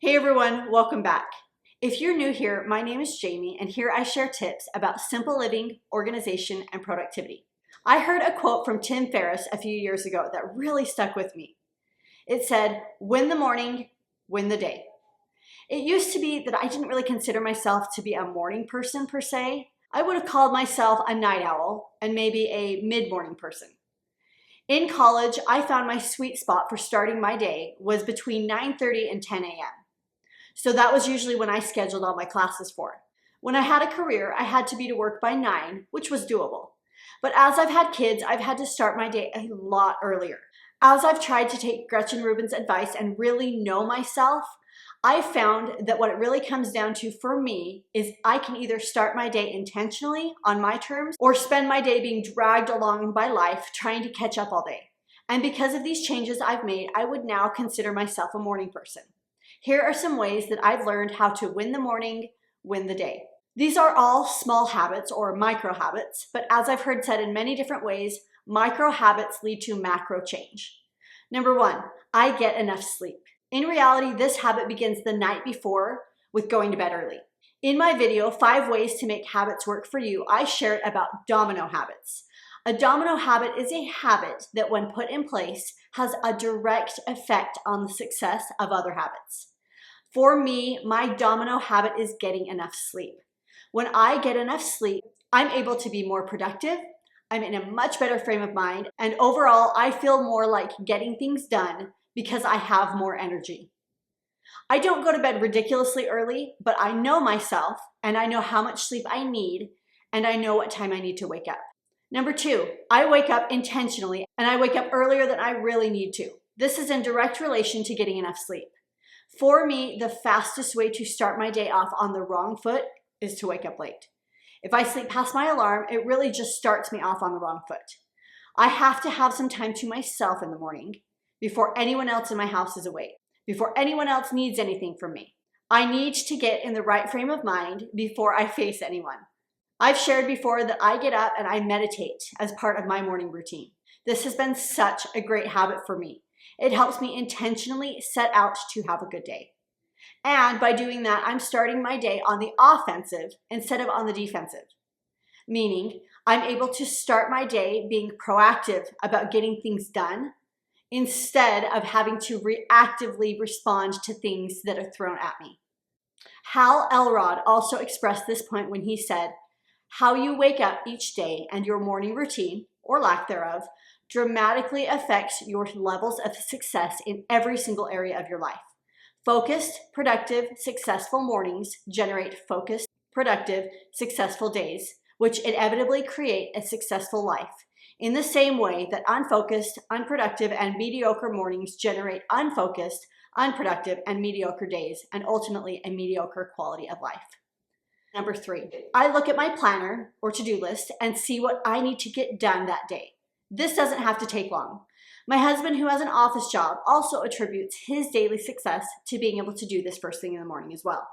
Hey everyone, welcome back. If you're new here, my name is Jamie, and here I share tips about simple living, organization, and productivity. I heard a quote from Tim Ferriss a few years ago that really stuck with me. It said, "Win the morning, win the day." It used to be that I didn't really consider myself to be a morning person per se. I would have called myself a night owl and maybe a mid-morning person. In college, I found my sweet spot for starting my day was between 9:30 and 10 a.m. So that was usually when I scheduled all my classes for. When I had a career, I had to be to work by 9, which was doable. But as I've had kids, I've had to start my day a lot earlier. As I've tried to take Gretchen Rubin's advice and really know myself, I found that what it really comes down to for me is I can either start my day intentionally on my terms or spend my day being dragged along by life trying to catch up all day. And because of these changes I've made, I would now consider myself a morning person. Here are some ways that I've learned how to win the morning, win the day. These are all small habits or micro habits, but as I've heard said in many different ways, micro habits lead to macro change. Number 1, I get enough sleep. In reality, this habit begins the night before with going to bed early. In my video, 5 ways to make habits work for you, I shared about domino habits. A domino habit is a habit that when put in place has a direct effect on the success of other habits. For me, my domino habit is getting enough sleep. When I get enough sleep, I'm able to be more productive, I'm in a much better frame of mind, and overall, I feel more like getting things done because I have more energy. I don't go to bed ridiculously early, but I know myself, and I know how much sleep I need, and I know what time I need to wake up. Number 2, I wake up intentionally, and I wake up earlier than I really need to. This is in direct relation to getting enough sleep. For me, the fastest way to start my day off on the wrong foot is to wake up late. If I sleep past my alarm, it really just starts me off on the wrong foot. I have to have some time to myself in the morning before anyone else in my house is awake, before anyone else needs anything from me. I need to get in the right frame of mind before I face anyone. I've shared before that I get up and I meditate as part of my morning routine. This has been such a great habit for me. It helps me intentionally set out to have a good day. And by doing that, I'm starting my day on the offensive instead of on the defensive. Meaning, I'm able to start my day being proactive about getting things done instead of having to reactively respond to things that are thrown at me. Hal Elrod also expressed this point when he said, "How you wake up each day and your morning routine, or lack thereof, dramatically affects your levels of success in every single area of your life. Focused, productive, successful mornings generate focused, productive, successful days, which inevitably create a successful life. In the same way that unfocused, unproductive, and mediocre mornings generate unfocused, unproductive, and mediocre days, and ultimately a mediocre quality of life." Number 3, I look at my planner or to-do list and see what I need to get done that day. This doesn't have to take long. My husband, who has an office job, also attributes his daily success to being able to do this first thing in the morning as well.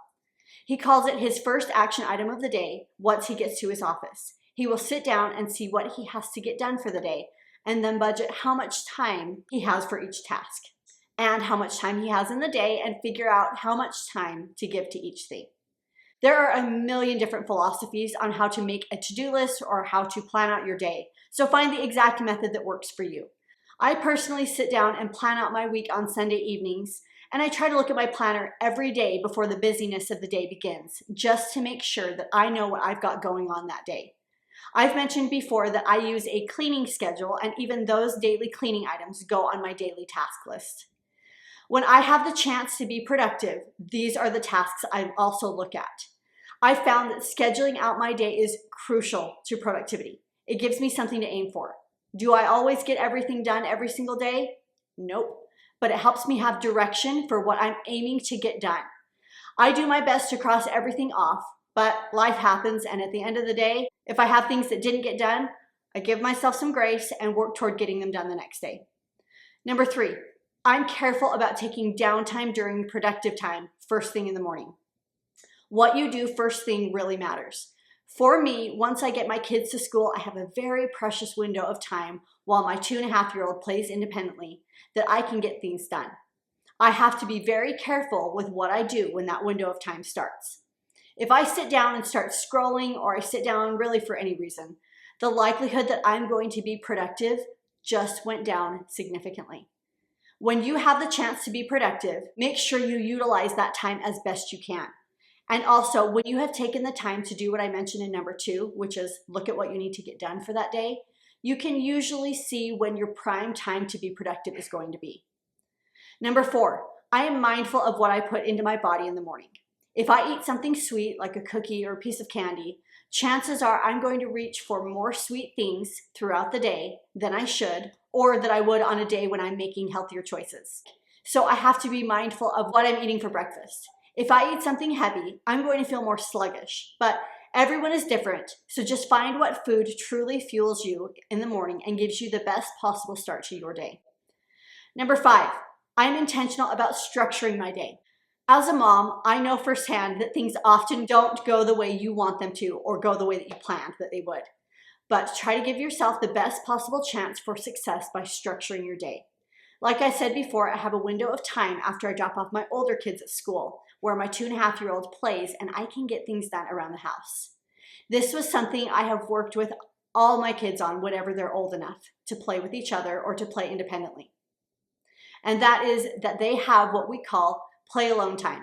He calls it his first action item of the day once he gets to his office. He will sit down and see what he has to get done for the day and then budget how much time he has for each task and how much time he has in the day and figure out how much time to give to each thing. There are a million different philosophies on how to make a to-do list or how to plan out your day, so find the exact method that works for you. I personally sit down and plan out my week on Sunday evenings, and I try to look at my planner every day before the busyness of the day begins, just to make sure that I know what I've got going on that day. I've mentioned before that I use a cleaning schedule, and even those daily cleaning items go on my daily task list. When I have the chance to be productive, these are the tasks I also look at. I found that scheduling out my day is crucial to productivity. It gives me something to aim for. Do I always get everything done every single day? Nope. But it helps me have direction for what I'm aiming to get done. I do my best to cross everything off, but life happens, and at the end of the day, if I have things that didn't get done, I give myself some grace and work toward getting them done the next day. Number 3, I'm careful about taking downtime during productive time first thing in the morning. What you do first thing really matters. For me, once I get my kids to school, I have a very precious window of time while my 2.5-year-old plays independently that I can get things done. I have to be very careful with what I do when that window of time starts. If I sit down and start scrolling, or I sit down really for any reason, the likelihood that I'm going to be productive just went down significantly. When you have the chance to be productive, make sure you utilize that time as best you can. And also, when you have taken the time to do what I mentioned in number 2, which is look at what you need to get done for that day, you can usually see when your prime time to be productive is going to be. Number 4, I am mindful of what I put into my body in the morning. If I eat something sweet, like a cookie or a piece of candy, chances are I'm going to reach for more sweet things throughout the day than I should, or that I would on a day when I'm making healthier choices. So I have to be mindful of what I'm eating for breakfast. If I eat something heavy, I'm going to feel more sluggish, but everyone is different, so just find what food truly fuels you in the morning and gives you the best possible start to your day. Number 5, I'm intentional about structuring my day. As a mom, I know firsthand that things often don't go the way you want them to or go the way that you planned that they would. But try to give yourself the best possible chance for success by structuring your day. Like I said before, I have a window of time after I drop off my older kids at school where my 2.5-year-old plays, and I can get things done around the house. This was something I have worked with all my kids on whenever they're old enough to play with each other or to play independently. And that is that they have what we call play alone time.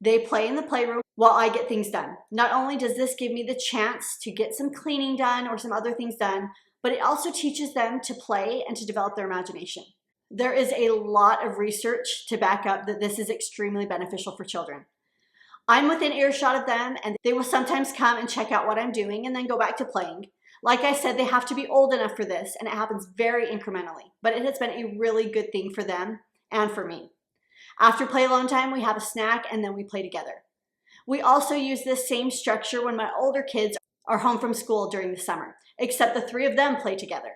They play in the playroom while I get things done. Not only does this give me the chance to get some cleaning done or some other things done, but it also teaches them to play and to develop their imagination. There is a lot of research to back up that this is extremely beneficial for children. I'm within earshot of them, and they will sometimes come and check out what I'm doing and then go back to playing. Like I said, they have to be old enough for this, and it happens very incrementally, but it has been a really good thing for them and for me. After play alone time, we have a snack and then we play together. We also use this same structure when my older kids are home from school during the summer, except the 3 of them play together.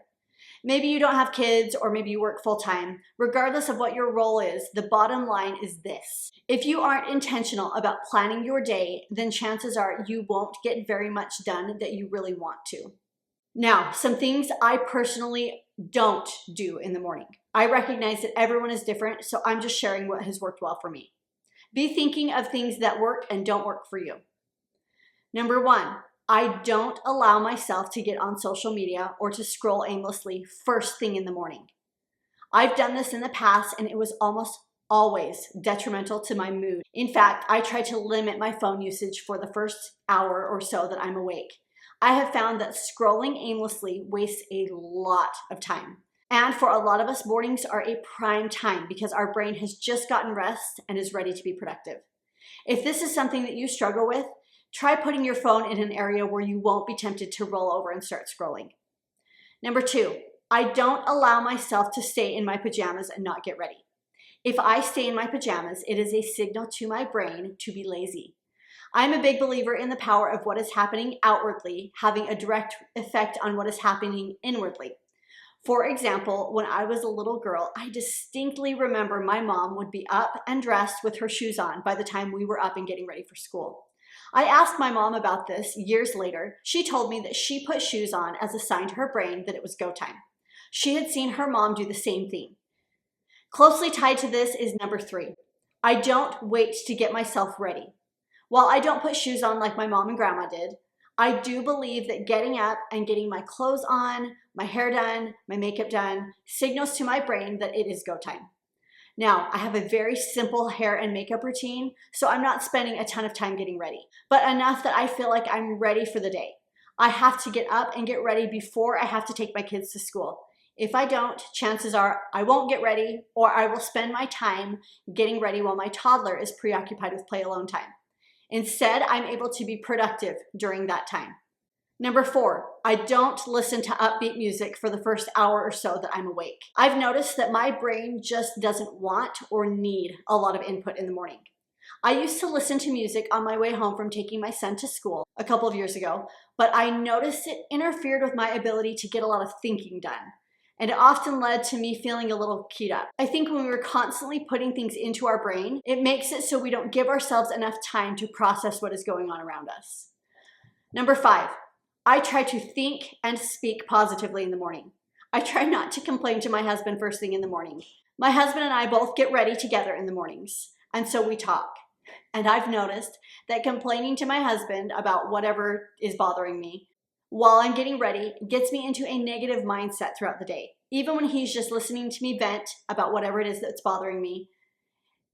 Maybe you don't have kids, or maybe you work full-time. Regardless of what your role is, the bottom line is this. If you aren't intentional about planning your day, then chances are you won't get very much done that you really want to. Now, some things I personally don't do in the morning. I recognize that everyone is different, so I'm just sharing what has worked well for me. Be thinking of things that work and don't work for you. Number 1, I don't allow myself to get on social media or to scroll aimlessly first thing in the morning. I've done this in the past, and it was almost always detrimental to my mood. In fact, I try to limit my phone usage for the first hour or so that I'm awake. I have found that scrolling aimlessly wastes a lot of time. And for a lot of us, mornings are a prime time because our brain has just gotten rest and is ready to be productive. If this is something that you struggle with, try putting your phone in an area where you won't be tempted to roll over and start scrolling. Number 2, I don't allow myself to stay in my pajamas and not get ready. If I stay in my pajamas, it is a signal to my brain to be lazy. I'm a big believer in the power of what is happening outwardly having a direct effect on what is happening inwardly. For example, when I was a little girl, I distinctly remember my mom would be up and dressed with her shoes on by the time we were up and getting ready for school. I asked my mom about this years later. She told me that she put shoes on as a sign to her brain that it was go time. She had seen her mom do the same thing. Closely tied to this is number 3. I don't wait to get myself ready. While I don't put shoes on like my mom and grandma did, I do believe that getting up and getting my clothes on, my hair done, my makeup done, signals to my brain that it is go time. Now, I have a very simple hair and makeup routine, so I'm not spending a ton of time getting ready, but enough that I feel like I'm ready for the day. I have to get up and get ready before I have to take my kids to school. If I don't, chances are I won't get ready, or I will spend my time getting ready while my toddler is preoccupied with play alone time. Instead, I'm able to be productive during that time. Number 4, I don't listen to upbeat music for the first hour or so that I'm awake. I've noticed that my brain just doesn't want or need a lot of input in the morning. I used to listen to music on my way home from taking my son to school a couple of years ago, but I noticed it interfered with my ability to get a lot of thinking done. And it often led to me feeling a little keyed up. I think when we're constantly putting things into our brain, it makes it so we don't give ourselves enough time to process what is going on around us. Number 5, I try to think and speak positively in the morning. I try not to complain to my husband first thing in the morning. My husband and I both get ready together in the mornings, and so we talk. And I've noticed that complaining to my husband about whatever is bothering me while I'm getting ready gets me into a negative mindset throughout the day. Even when he's just listening to me vent about whatever it is that's bothering me,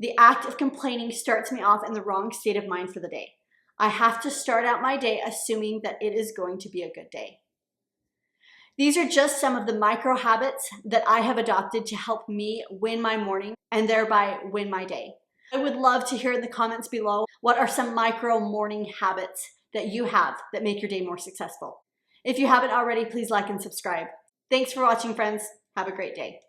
the act of complaining starts me off in the wrong state of mind for the day. I have to start out my day assuming that it is going to be a good day. These are just some of the micro habits that I have adopted to help me win my morning and thereby win my day. I would love to hear in the comments below, what are some micro morning habits that you have that make your day more successful? If you haven't already, please like and subscribe. Thanks for watching, friends. Have a great day.